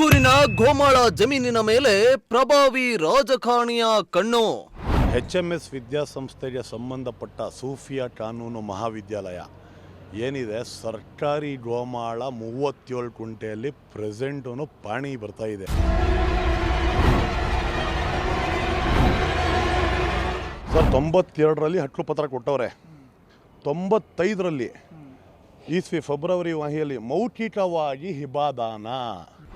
ತುಮಕೂರಿನ ಗೋಮಾಳ ಜಮೀನಿನ ಮೇಲೆ ಪ್ರಭಾವಿ ರಾಜಕಾರಣಿಯ ಕಣ್ಣು. HMS ವಿದ್ಯಾಸಂಸ್ಥೆಗೆ ಸಂಬಂಧಪಟ್ಟ ಸೂಫಿಯಾ ಕಾನೂನು ಮಹಾವಿದ್ಯಾಲಯ ಏನಿದೆ, ಸರ್ಕಾರಿ ಗೋಮಾಳ 37 ಕುಂಟೆಯಲ್ಲಿ ಪ್ರೆಸೆಂಟು ಪಾಣಿ ಬರ್ತಾ ಇದೆ. ಸರ್ 92ರಲ್ಲಿ ಹಕ್ಕುಪತ್ರ ಕೊಟ್ಟವ್ರೆ. 95ರಲ್ಲಿ ಈಸ್ವಿ ಫೆಬ್ರವರಿ ವಾಹಿಯಲ್ಲಿ ಮೌಖಿಕವಾಗಿ ಹಿಬಾದಾನ,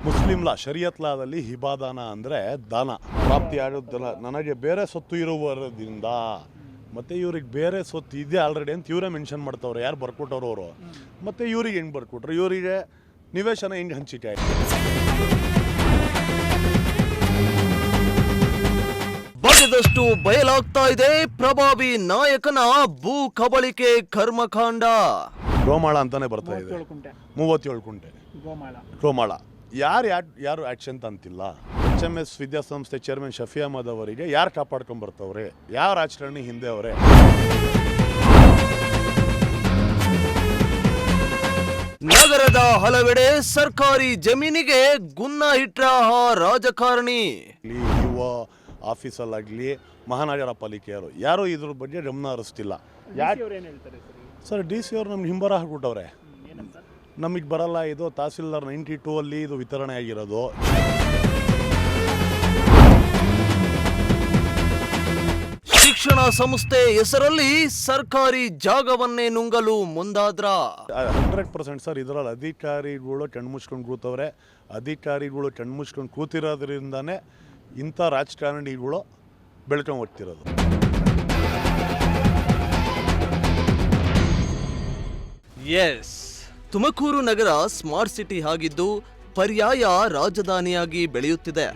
ಮುಸ್ಲಿಂ ಲಾ ಶರಿಯತ್ ಲಾದಲ್ಲಿ ಹಿಬಾದಾನ ಅಂದರೆ ದಾನ ಪ್ರಾಪ್ತಿ ಆಗೋದಿಲ್ಲ. ನನಗೆ ಬೇರೆ ಸೊತ್ತು ಇರುವುದರಿಂದ ಮತ್ತು ಇವ್ರಿಗೆ ಬೇರೆ ಸೊತ್ತು ಇದೆ ಆಲ್ರೆಡಿ ಅಂತ ಇವರೇ ಮೆನ್ಷನ್ ಮಾಡ್ತವ್ರೆ. ಯಾರು ಬರ್ಕೊಟ್ಟವ್ರು ಅವರು, ಮತ್ತು ಇವ್ರಿಗೆ ಹೆಂಗೆ ಬರ್ಕೊಟ್ರು, ಇವರಿಗೆ ನಿವೇಶನ ಹೆಂಗೆ ಹಂಚಿಕೆ ಆಯಿತು. ಬಗೆದಷ್ಟು ಬಯಲಾಗ್ತಾ ಇದೆ ಪ್ರಭಾವಿ ನಾಯಕನ ಭೂ ಕಬಳಿಕೆ ಕರ್ಮಕಾಂಡ. ಗೋಮಾಳ ಅಂತಾನೆ ಬರ್ತಾ ಇದೆ. 37 ಕುಂಟೆ ಗೋಮಾಳ. ಯಾರು ಆಕ್ಷನ್ ಅಂತಿಲ್ಲ. HMS ವಿದ್ಯಾಸಂಸ್ಥೆ ಚೇರ್ಮನ್ ಶಫಿ ಅಹಮದ್ ಅವರಿಗೆ ಯಾರು ಕಾಪಾಡ್ಕೊಂಡ್ ಬರ್ತವ್ರೆ, ಯಾವ ರಾಜಕಾರಣಿ ಹಿಂದೆ ಅವರೇ. ನಗರದ ಹಲವೆಡೆ ಸರ್ಕಾರಿ ಜಮೀನಿಗೆ ಗುನ್ನ ಇಟ್ಟ ರಾಜಕಾರಣಿ. ಯುವ ಆಫೀಸಲ್ಲಾಗಲಿ ಮಹಾನಗರ ಪಾಲಿಕೆಯವರು ಯಾರು ಇದ್ರ ಬಗ್ಗೆ ಗಮನ ಹರಿಸ್ತಿಲ್ಲ. ಸರ್ DC ಅವರು ನಮ್ಗೆ ಹಿಂಬರ ಹಾಕ್ಬಿಟ್ಟವ್ರೆ. ನಮಗೆ ಬರಲ್ಲ, ಇದು ತಹಸೀಲ್ದಾರ್ 92 ಇದು ವಿತರಣೆ ಆಗಿರೋದು. ಶಿಕ್ಷಣ ಸಂಸ್ಥೆ ಹೆಸರಲ್ಲಿ ಸರ್ಕಾರಿ ಜಾಗವನ್ನೇ ನುಂಗಲು ಮುಂದಾದ್ರ. 100% ಸರ್ ಇದರಲ್ಲಿ ಅಧಿಕಾರಿಗಳು ಕಣ್ಮುಚ್ಕೊಂಡು ಕೂತವ್ರೆ. ಅಧಿಕಾರಿಗಳು ಕಣ್ಮುಚ್ಕೊಂಡು ಕೂತಿರೋದ್ರಿಂದಾನೇ ಇಂಥ ರಾಜಕಾರಣಿಗಳು ಬೆಳ್ಕೊಂಡು ಹೋಗ್ತಿರೋದು. ಎಸ್, ತುಮಕೂರು ನಗರ ಸ್ಮಾರ್ಟ್ ಸಿಟಿ ಆಗಿದ್ದು ಪರ್ಯಾಯ ರಾಜಧಾನಿಯಾಗಿ ಬೆಳೆಯುತ್ತಿದೆ.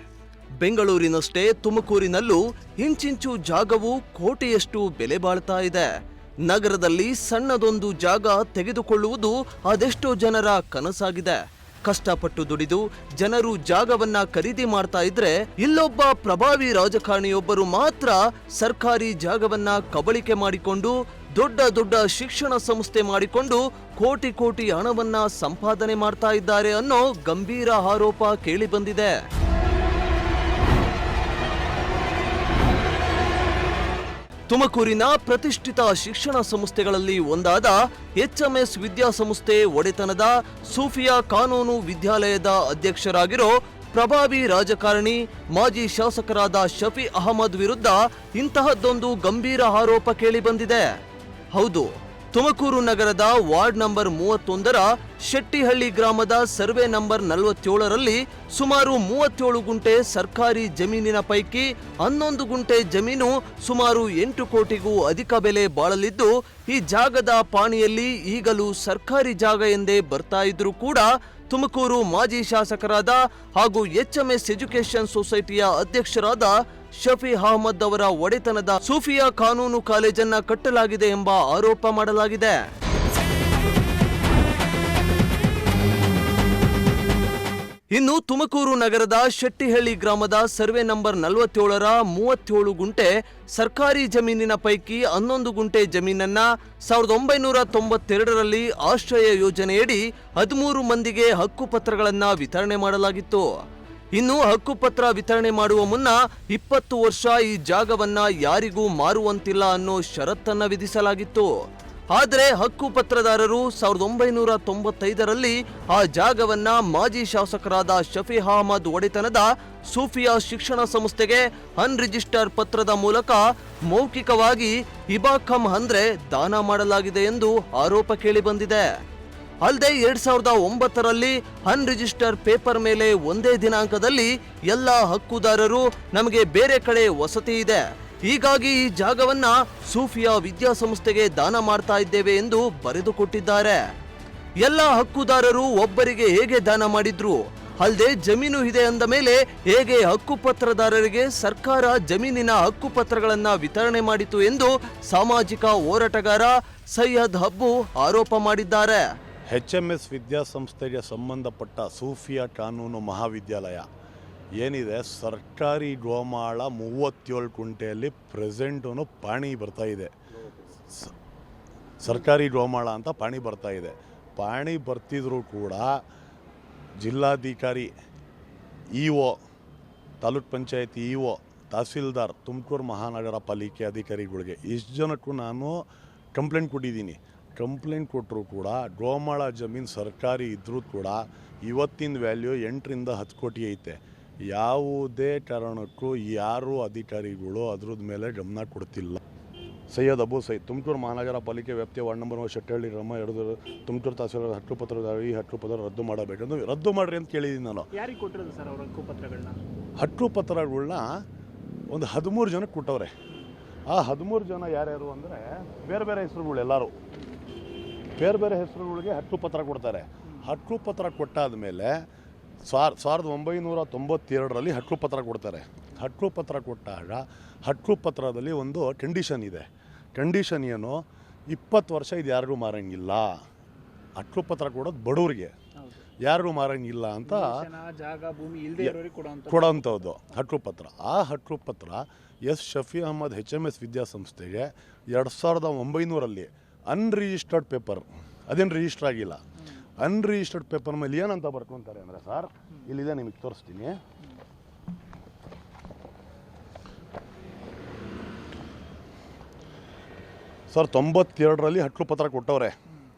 ಬೆಂಗಳೂರಿನಷ್ಟೇ ತುಮಕೂರಿನಲ್ಲೂ ಇಂಚಿಂಚು ಜಾಗವು ಕೋಟಿಯಷ್ಟು ಬೆಲೆ ಬಾಳ್ತಾ ಇದೆ. ನಗರದಲ್ಲಿ ಸಣ್ಣದೊಂದು ಜಾಗ ತೆಗೆದುಕೊಳ್ಳುವುದು ಅದೆಷ್ಟೋ ಜನರ ಕನಸಾಗಿದೆ. ಕಷ್ಟಪಟ್ಟು ದುಡಿದು ಜನರು ಜಾಗವನ್ನ ಖರೀದಿ ಮಾಡ್ತಾ ಇದ್ರೆ, ಇಲ್ಲೊಬ್ಬ ಪ್ರಭಾವಿ ರಾಜಕಾರಣಿಯೊಬ್ಬರು ಮಾತ್ರ ಸರ್ಕಾರಿ ಜಾಗವನ್ನ ಕಬಳಿಕೆ ಮಾಡಿಕೊಂಡು ದೊಡ್ಡ ದೊಡ್ಡ ಶಿಕ್ಷಣ ಸಂಸ್ಥೆ ಮಾಡಿಕೊಂಡು ಕೋಟಿ ಕೋಟಿ ಹಣವನ್ನ ಸಂಪಾದನೆ ಮಾಡ್ತಾ ಇದ್ದಾರೆ ಅನ್ನೋ ಗಂಭೀರ ಆರೋಪ ಕೇಳಿ ಬಂದಿದೆ. ತುಮಕೂರಿನ ಪ್ರತಿಷ್ಠಿತ ಶಿಕ್ಷಣ ಸಂಸ್ಥೆಗಳಲ್ಲಿ ಒಂದಾದ HMS ವಿದ್ಯಾಸಂಸ್ಥೆ ಒಡೆತನದ ಸೂಫಿಯಾ ಕಾನೂನು ವಿದ್ಯಾಲಯದ ಅಧ್ಯಕ್ಷರಾಗಿರೋ ಪ್ರಭಾವಿ ರಾಜಕಾರಣಿ ಮಾಜಿ ಶಾಸಕರಾದ ಶಫಿ ಅಹಮದ್ ವಿರುದ್ಧ ಇಂತಹದ್ದೊಂದು ಗಂಭೀರ ಆರೋಪ ಕೇಳಿ ಬಂದಿದೆ. ಹೌದು, ತುಮಕೂರು ನಗರದ ವಾರ್ಡ್ ನಂಬರ್ 31ರ ಶೆಟ್ಟಿಹಳ್ಳಿ ಗ್ರಾಮದ ಸರ್ವೆ ನಂಬರ್ 47ರಲ್ಲಿ ಸುಮಾರು 37 ಗುಂಟೆ ಸರ್ಕಾರಿ ಜಮೀನಿನ ಪೈಕಿ 11 ಗುಂಟೆ ಜಮೀನು ಸುಮಾರು 8 ಕೋಟಿಗೂ ಅಧಿಕ ಬೆಲೆ ಬಾಳಲಿದ್ದು, ಈ ಜಾಗದ ಪಾಣಿಯಲ್ಲಿ ಈಗಲೂ ಸರ್ಕಾರಿ ಜಾಗ ಎಂದೇ ಬರ್ತಾ ಇದ್ರೂ ಕೂಡ ತುಮಕೂರು ಮಾಜಿ ಶಾಸಕರಾದ ಹಾಗೂ HMS ಎಜುಕೇಶನ್ ಸೊಸೈಟಿಯ ಅಧ್ಯಕ್ಷರಾದ ಶಫಿ ಅಹಮದ್ ಅವರ ಒಡೆತನದ ಸೂಫಿಯಾ ಕಾನೂನು ಕಾಲೇಜನ್ನ ಕಟ್ಟಲಾಗಿದೆ ಎಂಬ ಆರೋಪ ಮಾಡಲಾಗಿದೆ. ಇನ್ನು ತುಮಕೂರು ನಗರದ ಶೆಟ್ಟಿಹಳ್ಳಿ ಗ್ರಾಮದ ಸರ್ವೆ ನಂಬರ್ 47ರ 37 ಗುಂಟೆ ಸರ್ಕಾರಿ ಜಮೀನಿನ ಪೈಕಿ 11 ಗುಂಟೆ ಜಮೀನನ್ನ 1992ರಲ್ಲಿ ಆಶ್ರಯ ಯೋಜನೆಯಡಿ 13 ಮಂದಿಗೆ ಹಕ್ಕುಪತ್ರಗಳನ್ನ ವಿತರಣೆ ಮಾಡಲಾಗಿತ್ತು. ಇನ್ನು ಹಕ್ಕುಪತ್ರ ವಿತರಣೆ ಮಾಡುವ ಮುನ್ನ 20 ವರ್ಷ ಈ ಜಾಗವನ್ನ ಯಾರಿಗೂ ಮಾರುವಂತಿಲ್ಲ ಅನ್ನೋ ಷರತ್ತನ್ನ ವಿಧಿಸಲಾಗಿತ್ತು. ಆದರೆ ಹಕ್ಕುಪತ್ರದಾರರು 1995ರಲ್ಲಿ ಆ ಜಾಗವನ್ನ ಮಾಜಿ ಶಾಸಕರಾದ ಶಫಿ ಅಹಮದ್ ಒಡೆತನದ ಸೂಫಿಯಾ ಶಿಕ್ಷಣ ಸಂಸ್ಥೆಗೆ ಅನ್ರಿಜಿಸ್ಟರ್ ಪತ್ರದ ಮೂಲಕ ಮೌಖಿಕವಾಗಿ ಇಬಾಕಂ ಅಂದ್ರೆ ದಾನ ಮಾಡಲಾಗಿದೆ ಎಂದು ಆರೋಪ ಕೇಳಿಬಂದಿದೆ. ಅಲ್ಲದೆ 2009ರಲ್ಲಿ ಅನ್ರಿಜಿಸ್ಟರ್ ಪೇಪರ್ ಮೇಲೆ ಒಂದೇ ದಿನಾಂಕದಲ್ಲಿ ಎಲ್ಲ ಹಕ್ಕುದಾರರು ನಮಗೆ ಬೇರೆ ಕಡೆ ವಸತಿ ಇದೆ, ಹೀಗಾಗಿ ಈ ಜಾಗವನ್ನ ಸೂಫಿಯಾ ವಿದ್ಯಾಸಂಸ್ಥೆಗೆ ದಾನ ಮಾಡ್ತಾ ಇದ್ದೇವೆ ಎಂದು ಬರೆದುಕೊಟ್ಟಿದ್ದಾರೆ. ಎಲ್ಲ ಹಕ್ಕುದಾರರು ಒಬ್ಬರಿಗೆ ಹೇಗೆ ದಾನ ಮಾಡಿದ್ರು, ಅಲ್ಲದೆ ಜಮೀನು ಇದೆ ಅಂದ ಮೇಲೆ ಹೇಗೆ ಹಕ್ಕುಪತ್ರದಾರರಿಗೆ ಸರ್ಕಾರ ಜಮೀನಿನ ಹಕ್ಕುಪತ್ರಗಳನ್ನ ವಿತರಣೆ ಮಾಡಿತು ಎಂದು ಸಾಮಾಜಿಕ ಹೋರಾಟಗಾರ ಸೈಯದ್ ಹಬ್ಬು ಆರೋಪ ಮಾಡಿದ್ದಾರೆ. HMS ವಿದ್ಯಾಸಂಸ್ಥೆಗೆ ಸಂಬಂಧಪಟ್ಟ ಸೂಫಿಯಾ ಕಾನೂನು ಮಹಾವಿದ್ಯಾಲಯ ಏನಿದೆ, ಸರ್ಕಾರಿ ಗೋಮಾಳ 37 ಕುಂಟೆಯಲ್ಲಿ ಪ್ರೆಸೆಂಟು ಪಾಣಿ ಬರ್ತಾ ಇದೆ. ಸರ್ಕಾರಿ ಗೋಮಾಳ ಅಂತ ಪಾಣಿ ಬರ್ತಾ ಇದೆ. ಪಾಣಿ ಬರ್ತಿದ್ರು ಕೂಡ ಜಿಲ್ಲಾಧಿಕಾರಿ ಇ ಒ, ತಾಲೂಕ್ ಪಂಚಾಯತಿ ಇ ಒ, ತಹಸೀಲ್ದಾರ್, ತುಮಕೂರು ಮಹಾನಗರ ಪಾಲಿಕೆ ಅಧಿಕಾರಿಗಳಿಗೆ ಇಷ್ಟು ಜನಕ್ಕೂ ನಾನು ಕಂಪ್ಲೇಂಟ್ ಕೊಟ್ಟಿದ್ದೀನಿ. ಕಂಪ್ಲೇಂಟ್ ಕೊಟ್ಟರು ಕೂಡ ಗೋಮಾಳ ಜಮೀನು ಸರ್ಕಾರಿ ಇದ್ದರೂ ಕೂಡ ಇವತ್ತಿನ ವ್ಯಾಲ್ಯೂ 8ರಿಂದ 10 ಕೋಟಿ ಐತೆ. ಯಾವುದೇ ಕಾರಣಕ್ಕೂ ಯಾರೂ ಅಧಿಕಾರಿಗಳು ಅದ್ರದ್ದು ಮೇಲೆ ಗಮನ ಕೊಡ್ತಿಲ್ಲ. ಸೈಯದ್ ಅಬು ಸೈದ್, ತುಮಕೂರು ಮಹಾನಗರ ಪಾಲಿಕೆ ವ್ಯಾಪ್ತಿಯ ವಾರ್ಡ್ ನಂಬರ್ 1 ಶೆಟ್ಟಹಳ್ಳಿ ಗ್ರಾಮ 2 ತುಮಕೂರು ತಹಸೀಲ್ದಾರ್ ಹಕ್ಕುಪತ್ರದಾರರು ಈ ಹಕ್ಕುಪತ್ರ ರದ್ದು ಮಾಡಬೇಕಂದು ರದ್ದು ಮಾಡಿರಿ ಅಂತ ಕೇಳಿದ್ದೀನಿ ನಾನು. ಯಾರಿಗೆ ಕೊಟ್ಟಿರೋದು ಸರ್ ಅವ್ರ ಹಕ್ಕುಪತ್ರಗಳನ್ನ? ಹಕ್ಕುಪತ್ರಗಳನ್ನ ಒಂದು 13 ಜನಕ್ಕೆ ಕೊಟ್ಟವ್ರೆ. ಆ 13 ಜನ ಯಾರ್ಯಾರು ಅಂದರೆ ಬೇರೆ ಬೇರೆ ಹೆಸರುಗಳು, ಎಲ್ಲರೂ ಬೇರೆ ಬೇರೆ ಹೆಸರುಗಳಿಗೆ ಹಕ್ಕುಪತ್ರ ಕೊಡ್ತಾರೆ. ಹಕ್ಕುಪತ್ರ ಕೊಟ್ಟಾದ ಮೇಲೆ 1992ರಲ್ಲಿ ಹಕ್ಕುಪತ್ರ ಕೊಡ್ತಾರೆ. ಹಕ್ಕುಪತ್ರ ಕೊಟ್ಟಾಗ ಹಕ್ಕುಪತ್ರದಲ್ಲಿ ಒಂದು ಕಂಡೀಷನ್ ಇದೆ. ಕಂಡೀಷನ್ ಏನು, 20 ವರ್ಷ ಇದು ಯಾರಿಗೂ ಮಾರಂಗಿಲ್ಲ. ಹಕ್ಕುಪತ್ರ ಕೊಡೋದು ಬಡವ್ರಿಗೆ, ಯಾರಿಗೂ ಮಾರಂಗಿಲ್ಲ ಅಂತ ಜಾಗ ಭೂಮಿ ಇಲ್ಲದೆ ಇರೋರಿಗೆ ಕೊಡೋಂಥದ್ದು ಹಕ್ಕುಪತ್ರ. ಆ ಹಕ್ಕುಪತ್ರ ಎಸ್ ಶಫಿ ಅಹಮದ್ HMS ವಿದ್ಯಾಸಂಸ್ಥೆಗೆ 2009ರಲ್ಲಿ ಅನ್ರಿಜಿಸ್ಟರ್ಡ್ ಪೇಪರ್, ಅದೇನು ರಿಜಿಸ್ಟರ್ ಆಗಿಲ್ಲ, ಅನ್ರಿಜಿಸ್ಟರ್ಡ್ ಪೇಪರ್ ಮೇಲೆ ಏನಂತ ಬರ್ಕೊತಾರೆ ಅಂದರೆ ಸರ್, ಇಲ್ಲಿದೆ ನಿಮಗೆ ತೋರಿಸ್ತೀನಿ. ಸರ್ 92ರಲ್ಲಿ ಹಕ್ಕುಪತ್ರ ಕೊಟ್ಟವ್ರೆ.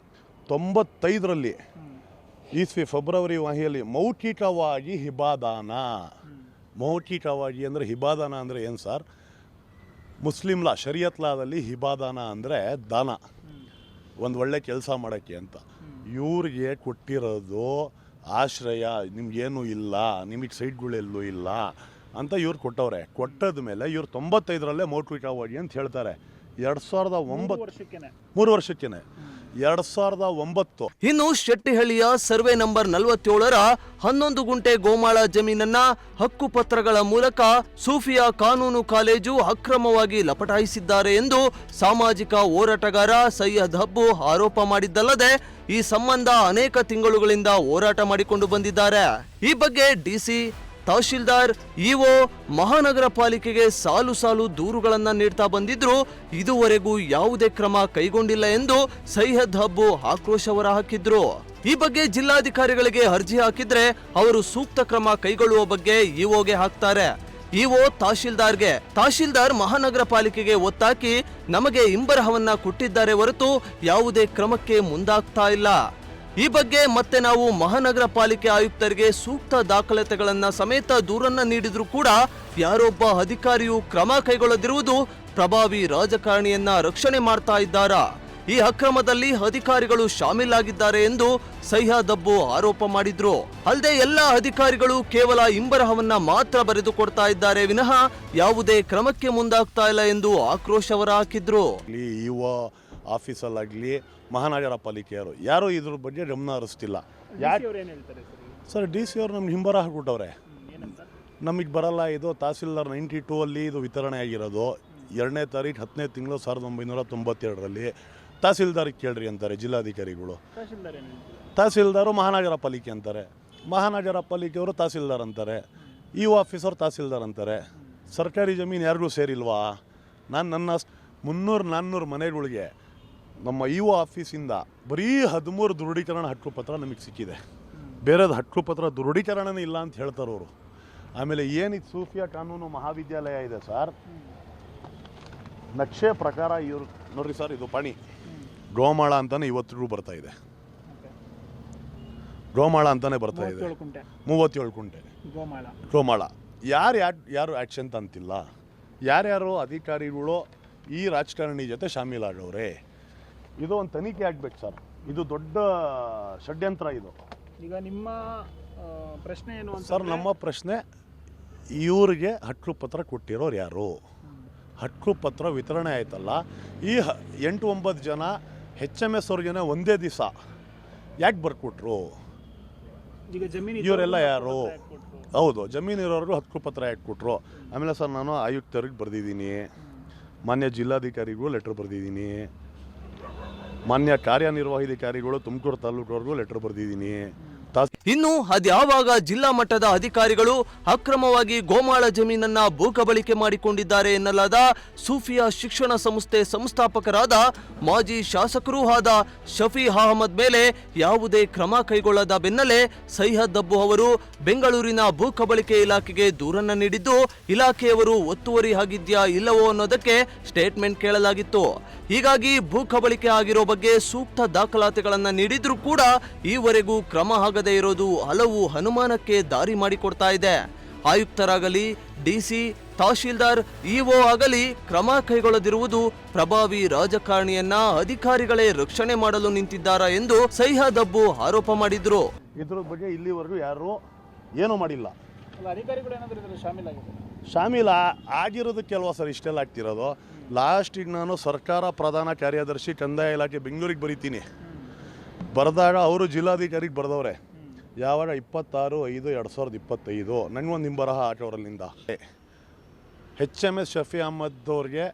95ರಲ್ಲಿ ಈಸ್ವಿ ಫೆಬ್ರವರಿ ವಾಹಿಯಲ್ಲಿ ಮೌಖಿಕವಾಗಿ ಹಿಬಾದಾನ. ಮೌಖಿಕವಾಗಿ ಅಂದರೆ ಹಿಬಾದಾನ ಅಂದರೆ ಏನು ಸರ್? ಮುಸ್ಲಿಂ ಲಾ, ಶರಿಯತ್ ಲಾದಲ್ಲಿ ಹಿಬಾದಾನ ಅಂದರೆ ದಾನ, ಒಂದು ಒಳ್ಳೆ ಕೆಲಸ ಮಾಡೋಕ್ಕೆ ಅಂತ. ಇವ್ರಿಗೆ ಕೊಟ್ಟಿರೋದು ಆಶ್ರಯ, ನಿಮ್ಗೇನೂ ಇಲ್ಲ, ನಿಮಗೆ ಸೈಟ್ಗಳೆಲ್ಲೂ ಇಲ್ಲ ಅಂತ ಇವ್ರು ಕೊಟ್ಟವ್ರೆ. ಕೊಟ್ಟದ ಮೇಲೆ ಇವ್ರು 95ರಲ್ಲೇ ಮೌಖಿಕವಾಗಿ ಅಂತ ಹೇಳ್ತಾರೆ. 2009 3 ವರ್ಷಕ್ಕೇನೆ 2009. ಇನ್ನು ಶೆಟ್ಟಿಹಳ್ಳಿಯ ಸರ್ವೆ ನಂಬರ್ 47ರ 11 ಗುಂಟೆ ಗೋಮಾಳ ಜಮೀನನ್ನ ಹಕ್ಕುಪತ್ರಗಳ ಮೂಲಕ ಸೂಫಿಯಾ ಕಾನೂನು ಕಾಲೇಜು ಅಕ್ರಮವಾಗಿ ಲಪಟಾಯಿಸಿದ್ದಾರೆ ಎಂದು ಸಾಮಾಜಿಕ ಹೋರಾಟಗಾರ ಸೈಯದ್ ಅಬ್ಬು ಆರೋಪ ಮಾಡಿದ್ದಲ್ಲದೆ ಈ ಸಂಬಂಧ ಅನೇಕ ತಿಂಗಳುಗಳಿಂದ ಹೋರಾಟ ಮಾಡಿಕೊಂಡು ಬಂದಿದ್ದಾರೆ. ಈ ಬಗ್ಗೆ ಡಿಸಿ, ತಹಶೀಲ್ದಾರ್, ಇಒ, ಮಹಾನಗರ ಪಾಲಿಕೆಗೆ ಸಾಲು ಸಾಲು ದೂರುಗಳನ್ನ ನೀಡ್ತಾ ಬಂದಿದ್ರು ಇದುವರೆಗೂ ಯಾವುದೇ ಕ್ರಮ ಕೈಗೊಂಡಿಲ್ಲ ಎಂದು ಸೈಯದ್ ಅಬ್ಬು ಆಕ್ರೋಶ ಹೊರಹಾಕಿದ್ರು. ಈ ಬಗ್ಗೆ ಜಿಲ್ಲಾಧಿಕಾರಿಗಳಿಗೆ ಅರ್ಜಿ ಹಾಕಿದ್ರೆ ಅವರು ಸೂಕ್ತ ಕ್ರಮ ಕೈಗೊಳ್ಳುವ ಬಗ್ಗೆ ಇಒಗೆ ಹಾಕ್ತಾರೆ. ಇಒ ತಹಶೀಲ್ದಾರ್ಗೆ, ತಹಶೀಲ್ದಾರ್ ಮಹಾನಗರ ಪಾಲಿಕೆಗೆ ಒತ್ತಾಕಿ ನಮಗೆ ಇಂಬರಹವನ್ನ ಕೊಟ್ಟಿದ್ದಾರೆ ಹೊರತು ಯಾವುದೇ ಕ್ರಮಕ್ಕೆ ಮುಂದಾಗ್ತಾ ಇಲ್ಲ. ಈ ಬಗ್ಗೆ ಮತ್ತೆ ನಾವು ಮಹಾನಗರ ಪಾಲಿಕೆ ಆಯುಕ್ತರಿಗೆ ಸೂಕ್ತ ದಾಖಲಾತಿಗಳನ್ನ ಸಮೇತ ದೂರನ್ನ ನೀಡಿದ್ರು ಕೂಡ ಯಾರೊಬ್ಬ ಅಧಿಕಾರಿಯು ಕ್ರಮ ಕೈಗೊಳ್ಳದಿರುವುದು ಪ್ರಭಾವಿ ರಾಜಕಾರಣಿಯನ್ನ ರಕ್ಷಣೆ ಮಾಡ್ತಾ ಇದ್ದಾರಾ? ಈ ಅಕ್ರಮದಲ್ಲಿ ಅಧಿಕಾರಿಗಳು ಶಾಮೀಲಾಗಿದ್ದಾರೆ ಎಂದು ಸೈಯದ್ ಅಬ್ಬು ಆರೋಪ ಮಾಡಿದ್ರು. ಅಲ್ಲದೆ ಎಲ್ಲ ಅಧಿಕಾರಿಗಳು ಕೇವಲ ಇಂಬರಹವನ್ನ ಮಾತ್ರ ಬರೆದುಕೊಡ್ತಾ ಇದ್ದಾರೆ ವಿನಃ ಯಾವುದೇ ಕ್ರಮಕ್ಕೆ ಮುಂದಾಗ್ತಾ ಇಲ್ಲ ಎಂದು ಆಕ್ರೋಶ ಹೊರಹಾಕಿದ್ರು. ಆಫೀಸಲ್ಲಾಗಲಿ ಮಹಾನಗರ ಪಾಲಿಕೆಯವರು ಯಾರೂ ಇದ್ರ ಬಗ್ಗೆ ಗಮನ ಹರಿಸ್ತಿಲ್ಲ. ಯಾಕೆ ಸರ್? ಡಿ ಸಿ ಅವರು ನಮ್ಗೆ ಹಿಂಬರಹ ಕೊಟ್ಟವ್ರೆ, ನಮಗೆ ಬರಲ್ಲ. ಇದು ತಹಸೀಲ್ದಾರ್ 92ಅಲ್ಲಿ ಇದು ವಿತರಣೆ ಆಗಿರೋದು. 2ನೇ ತಾರೀಕು 10ನೇ ತಿಂಗಳು 1992ರಲ್ಲಿ. ತಹಸೀಲ್ದಾರಿಗೆ ಕೇಳ್ರಿ ಅಂತಾರೆ ಜಿಲ್ಲಾಧಿಕಾರಿಗಳು. ತಹಸೀಲ್ದಾರು ಮಹಾನಗರ ಪಾಲಿಕೆ ಅಂತಾರೆ, ಮಹಾನಗರ ಪಾಲಿಕೆಯವರು ತಹಸೀಲ್ದಾರ್ ಅಂತಾರೆ, ಇ ಆಫೀಸರ್ ತಹಸೀಲ್ದಾರ್ ಅಂತಾರೆ. ಸರ್ಕಾರಿ ಜಮೀನು ಯಾರಿಗೂ ಸೇರಿಲ್ವಾ? ನನ್ನ 300-400 ಮನೆಗಳಿಗೆ ನಮ್ಮ ಇ ಆಫೀಸಿಂದ ಬರೀ 13 ದೃಢೀಕರಣ ಹಕ್ಕುಪತ್ರ ನಮಗೆ ಸಿಕ್ಕಿದೆ. ಬೇರೆದು ಹಕ್ಕುಪತ್ರ ದೃಢೀಕರಣನೇ ಇಲ್ಲ ಅಂತ ಹೇಳ್ತಾರೆ ಅವರು. ಆಮೇಲೆ ಏನಿದು ಸೂಫಿಯಾ ಕಾನೂನು ಮಹಾವಿದ್ಯಾಲಯ ಇದೆ ಸರ್, ನಕ್ಷೆ ಪ್ರಕಾರ ಇವರು ನೋಡ್ರಿ ಸರ್, ಇದು ಪಾಣಿ ಗೋಮಾಳ ಅಂತಾನೆ ಇವತ್ತಿಗೂ ಬರ್ತಾ ಇದೆ. ಗೋಮಾಳ ಅಂತಾನೆ ಬರ್ತಾ ಇದೆ, 37 ಕುಂಟೆ ಗೋಮಾಳ. ಯಾರು ಆ್ಯಕ್ಷನ್ ಅಂತಿಲ್ಲ. ಯಾರ್ಯಾರು ಅಧಿಕಾರಿಗಳು ಈ ರಾಜಕಾರಣಿ ಜೊತೆ ಶಾಮೀಲಾಗವ್ರೆ, ಇದು ಒಂದು ತನಿಖೆ ಆಗ್ಬೇಕು ಸರ್. ಇದು ದೊಡ್ಡ ಷಡ್ಯಂತ್ರ ಇದು. ಈಗ ನಿಮ್ಮ ಪ್ರಶ್ನೆ ಏನು ಸರ್? ನಮ್ಮ ಪ್ರಶ್ನೆ, ಇವ್ರಿಗೆ ಹಕ್ಕುಪತ್ರ ಕೊಟ್ಟಿರೋರು ಯಾರು? ಹಕ್ಕುಪತ್ರ ವಿತರಣೆ ಆಯ್ತಲ್ಲ, ಈ 8-9 ಜನ HMS ಅವ್ರಿಗೆ ಒಂದೇ ದಿವಸ ಯಾಕೆ ಬರ್ಕೊಟ್ರು? ಇವರೆಲ್ಲ ಯಾರು? ಹೌದು, ಜಮೀನು ಇರೋರ್ಗೂ ಹಕ್ಕುಪತ್ರ ಯಾಕೆ ಕೊಟ್ಟರು? ಆಮೇಲೆ ಸರ್, ನಾನು ಆಯುಕ್ತರಿಗೆ ಬರೆದಿದ್ದೀನಿ, ಮಾನ್ಯ ಜಿಲ್ಲಾಧಿಕಾರಿಗೂ ಲೆಟ್ರ್ ಬರೆದಿದ್ದೀನಿ, ಮಾನ್ಯ ಕಾರ್ಯನಿರ್ವಹಿಧಿಕಾರಿಗಳು ತುಮಕೂರು ತಾಲೂಕವ್ರಿಗೂ ಲೆಟ್ರ್ ಬರೆದಿದ್ದೀನಿ, ಇನ್ನು ಅದ್ಯಾವಾಗ ಜಿಲ್ಲಾ ಮಟ್ಟದ ಅಧಿಕಾರಿಗಳು ಅಕ್ರಮವಾಗಿ ಗೋಮಾಳ ಜಮೀನನ್ನ ಭೂಕಬಳಿಕೆ ಮಾಡಿಕೊಂಡಿದ್ದಾರೆ ಎನ್ನಲಾದ ಸೂಫಿಯಾ ಶಿಕ್ಷಣ ಸಂಸ್ಥೆ ಸಂಸ್ಥಾಪಕರಾದ ಮಾಜಿ ಶಾಸಕರೂ ಆದ ಶಫಿ ಅಹಮದ್ ಮೇಲೆ ಯಾವುದೇ ಕ್ರಮ ಕೈಗೊಳ್ಳದ ಬೆನ್ನಲ್ಲೇ ಸೈಯದ್ ಅಬ್ಬು ಅವರು ಬೆಂಗಳೂರಿನ ಭೂಕಬಳಿಕೆ ಇಲಾಖೆಗೆ ದೂರನ್ನ ನೀಡಿದ್ದು, ಇಲಾಖೆಯವರು ಒತ್ತುವರಿ ಆಗಿದ್ಯಾ ಇಲ್ಲವೋ ಅನ್ನೋದಕ್ಕೆ ಸ್ಟೇಟ್ಮೆಂಟ್ ಕೇಳಲಾಗಿತ್ತು. ಹೀಗಾಗಿ ಭೂಕಬಳಿಕೆ ಆಗಿರೋ ಬಗ್ಗೆ ಸೂಕ್ತ ದಾಖಲಾತಿಗಳನ್ನ ನೀಡಿದ್ರೂ ಕೂಡ ಈವರೆಗೂ ಕ್ರಮ ಆಗದೇ ಇರೋದು ಹಲವು ಅನುಮಾನಕ್ಕೆ ದಾರಿ ಮಾಡಿಕೊಡ್ತಾ ಇದೆ. ಆಯುಕ್ತರಾಗಲಿ, ಡಿಸಿ, ತಹಶೀಲ್ದಾರ್, ಇಒ ಆಗಲಿ ಕ್ರಮ ಕೈಗೊಳ್ಳದಿರುವುದು ಪ್ರಭಾವಿ ರಾಜಕಾರಣಿಯನ್ನ ಅಧಿಕಾರಿಗಳೇ ರಕ್ಷಣೆ ಮಾಡಲು ನಿಂತಿದ್ದಾರಾ ಎಂದು ಸೈಯದ್ ಅಬ್ಬು ಆರೋಪ ಮಾಡಿದ್ರು. ಇದ್ರ ಬಗ್ಗೆ ಇಲ್ಲಿವರೆಗೂ ಯಾರು ಏನೂ ಮಾಡಿಲ್ಲ. ಅಧಿಕಾರಿಗಳು ಏನಾದರೂ ಇದರಲ್ಲಿ ಶಾಮೀಲ ಆಗಿರೋದಕ್ಕೆ ಅಲ್ವಾ ಸರ್ ಇಷ್ಟೆಲ್ಲ ಆಗ್ತಿರೋದು. ಲಾಸ್ಟಿಗೆ ನಾನು ಸರ್ಕಾರ ಪ್ರಧಾನ ಕಾರ್ಯದರ್ಶಿ ಕಂದಾಯ ಇಲಾಖೆ ಬೆಂಗಳೂರಿಗೆ ಬರೀತೀನಿ. ಬರೆದಾಗ ಅವರು ಜಿಲ್ಲಾಧಿಕಾರಿಗೆ ಬರೆದವ್ರೆ. ಯಾವಾಗ 26/5/2025 ನನಗೊಂದು ನಿಂಬರಹ ಆಟೋರಲ್ಲಿಂದ HMS ಶಫಿ ಅಹಮದ್ ಅವ್ರಿಗೆ,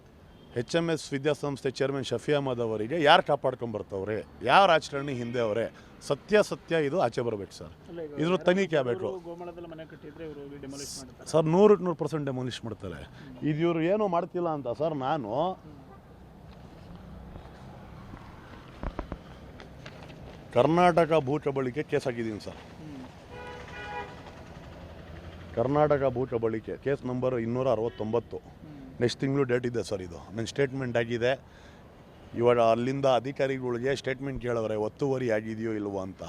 HMS ವಿದ್ಯಾಸಂಸ್ಥೆ ಚೇರ್ಮನ್ ಶಫಿ ಅಹಮದ್ ಅವರಿಗೆ ಯಾರು ಕಾಪಾಡ್ಕೊಂಬರ್ತವ್ರೆ, ಯಾವ ರಾಜಕಾರಣಿ ಹಿಂದೆ ಅವರೇ, ಸತ್ಯ ಇದು ಆಚೆ ಬರಬೇಕು ಸರ್. ಇದ್ರ ತನಿಖೆ ಆಗಬೇಕು ಸರ್. 100% ಡೆಮೊಲಿಷ್ ಮಾಡ್ತಾರೆ. ಇದು ಇವರು ಏನೂ ಮಾಡ್ತಿಲ್ಲ ಅಂತ ಸರ್. ನಾನು ಕರ್ನಾಟಕ ಭೂಕಬಳಿಕೆ ಕೇಸ್ ಹಾಕಿದ್ದೀನಿ ಸರ್. ಕರ್ನಾಟಕ ಭೂಕಬಳಿಕೆ ಕೇಸ್ ನಂಬರ್ 269. ನೆಕ್ಸ್ಟ್ ತಿಂಗಳು ಡೇಟ್ ಇದೆ ಸರ್. ಇದು ನನ್ನ ಸ್ಟೇಟ್ಮೆಂಟ್ ಆಗಿದೆ. ಇವಾಗ ಅಲ್ಲಿಂದ ಅಧಿಕಾರಿಗಳಿಗೆ ಸ್ಟೇಟ್ಮೆಂಟ್ ಕೇಳವ್ರೆ ಒತ್ತುವರಿ ಆಗಿದೆಯೋ ಇಲ್ವೋ ಅಂತ.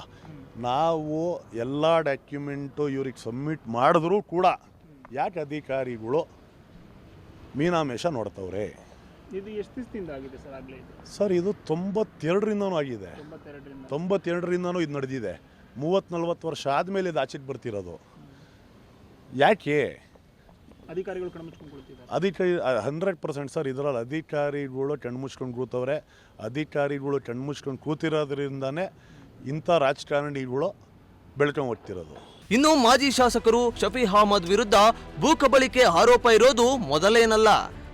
ನಾವು ಎಲ್ಲ ಡಾಕ್ಯುಮೆಂಟು ಇವ್ರಿಗೆ ಸಬ್ಮಿಟ್ ಮಾಡಿದ್ರೂ ಕೂಡ ಯಾಕೆ ಅಧಿಕಾರಿಗಳು ಮೀನಾಮೇಷ ನೋಡ್ತವ್ರೆ? ಇದು ಎಷ್ಟು ದಿವಸದಿಂದ ಆಗಿದೆ ಸರ್? ಆಗಲೇ ಸರ್ ಇದು 92ರಿಂದನೂ ಆಗಿದೆ. 92ರಿಂದನೂ ಇದು ನಡೆದಿದೆ. 30-40 ವರ್ಷ ಆದಮೇಲೆ ಇದು ಆಚೆಗೆ ಬರ್ತಿರೋದು. ಯಾಕೆ ಅಧಿಕಾರಿಗಳು ಕಣ್ಮುಚ್ಕೊಂಡು 100% ಸರ್. ಇದರಲ್ಲಿ ಅಧಿಕಾರಿಗಳು ಕಣ್ಮುಚ್ಕೊಂಡು ಕೂತವ್ರೆ. ಅಧಿಕಾರಿಗಳು ಕಣ್ಮುಚ್ಕೊಂಡು ಕೂತಿರೋದ್ರಿಂದಾನೇ ಇಂಥ ರಾಜಕಾರಣಿಗಳು ಬೆಳ್ಕೊಂಡು ಹೋಗ್ತಿರೋದು. ಇನ್ನು ಮಾಜಿ ಶಾಸಕರು ಶಫಿ ಅಹಮದ್ ವಿರುದ್ಧ ಭೂಕಬಳಿಕೆ ಆರೋಪ ಇರೋದು ಮೊದಲೇನಲ್ಲ.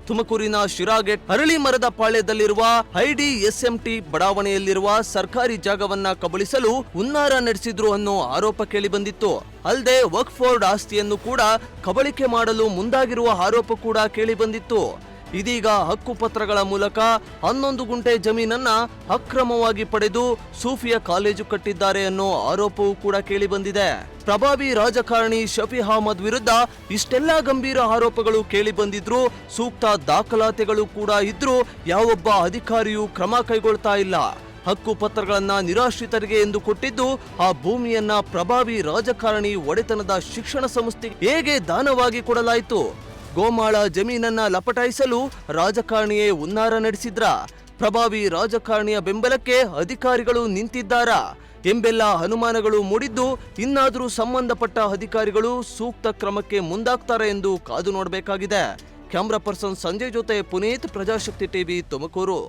ತುಮಕೂರಿನ ಶಿರಾಗೇಟ್ ಅರಳಿ ಮರದ ಪಾಳ್ಯದಲ್ಲಿರುವ IDSMT ಬಡಾವಣೆಯಲ್ಲಿರುವ ಸರ್ಕಾರಿ ಜಾಗವನ್ನ ಕಬಳಿಸಲು ಹುನ್ನಾರ ನಡೆಸಿದ್ರು ಅನ್ನೋ ಆರೋಪ ಕೇಳಿಬಂದಿತ್ತು. ಅಲ್ಲದೆ ವಕ್ಫ್ ಬೋರ್ಡ್ ಆಸ್ತಿಯನ್ನು ಕೂಡ ಕಬಳಿಕೆ ಮಾಡಲು ಮುಂದಾಗಿರುವ ಆರೋಪ ಕೂಡ ಕೇಳಿಬಂದಿತ್ತು. ಇದೀಗ ಹಕ್ಕುಪತ್ರಗಳ ಮೂಲಕ 11 ಗುಂಟೆ ಜಮೀನನ್ನ ಅಕ್ರಮವಾಗಿ ಪಡೆದು ಸೂಫಿಯಾ ಕಾಲೇಜು ಕಟ್ಟಿದ್ದಾರೆ ಅನ್ನೋ ಆರೋಪವೂ ಕೂಡ ಕೇಳಿಬಂದಿದೆ. ಪ್ರಭಾವಿ ರಾಜಕಾರಣಿ ಶಫಿ ಅಹಮದ್ ವಿರುದ್ಧ ಇಷ್ಟೆಲ್ಲಾ ಗಂಭೀರ ಆರೋಪಗಳು ಕೇಳಿಬಂದಿದ್ರು, ಸೂಕ್ತ ದಾಖಲಾತಿಗಳು ಕೂಡ ಇದ್ರೂ ಯಾವೊಬ್ಬ ಅಧಿಕಾರಿಯೂ ಕ್ರಮ ಕೈಗೊಳ್ತಾ ಇಲ್ಲ. ಹಕ್ಕು ಪತ್ರಗಳನ್ನ ನಿರಾಶ್ರಿತರಿಗೆ ಎಂದು ಕೊಟ್ಟಿದ್ದು ಆ ಭೂಮಿಯನ್ನ ಪ್ರಭಾವಿ ರಾಜಕಾರಣಿ ಒಡೆತನದ ಶಿಕ್ಷಣ ಸಂಸ್ಥೆಗೆ ಹೇಗೆ ದಾನವಾಗಿ ಕೊಡಲಾಯಿತು? ಗೋಮಾಳ ಜಮೀನನ್ನ ಲಪಟಾಯಿಸಲು ರಾಜಕಾರಣಿಯೇ ಹುನ್ನಾರ ನಡೆಸಿದ್ರ? ಪ್ರಭಾವಿ ರಾಜಕಾರಣಿಯ ಬೆಂಬಲಕ್ಕೆ ಅಧಿಕಾರಿಗಳು ನಿಂತಿದ್ದಾರಾ ಎಂಬೆಲ್ಲ ಅನುಮಾನಗಳು ಮೂಡಿದ್ದು, ಇನ್ನಾದರೂ ಸಂಬಂಧಪಟ್ಟ ಅಧಿಕಾರಿಗಳು ಸೂಕ್ತ ಕ್ರಮಕ್ಕೆ ಮುಂದಾಗ್ತಾರೆ ಎಂದು ಕಾದು ನೋಡಬೇಕಾಗಿದೆ. ಕ್ಯಾಮ್ರಾ ಪರ್ಸನ್ ಸಂಜಯ್ ಜೊತೆ ಪುನೀತ್, ಪ್ರಜಾಶಕ್ತಿ ಟಿವಿ, ತುಮಕೂರು.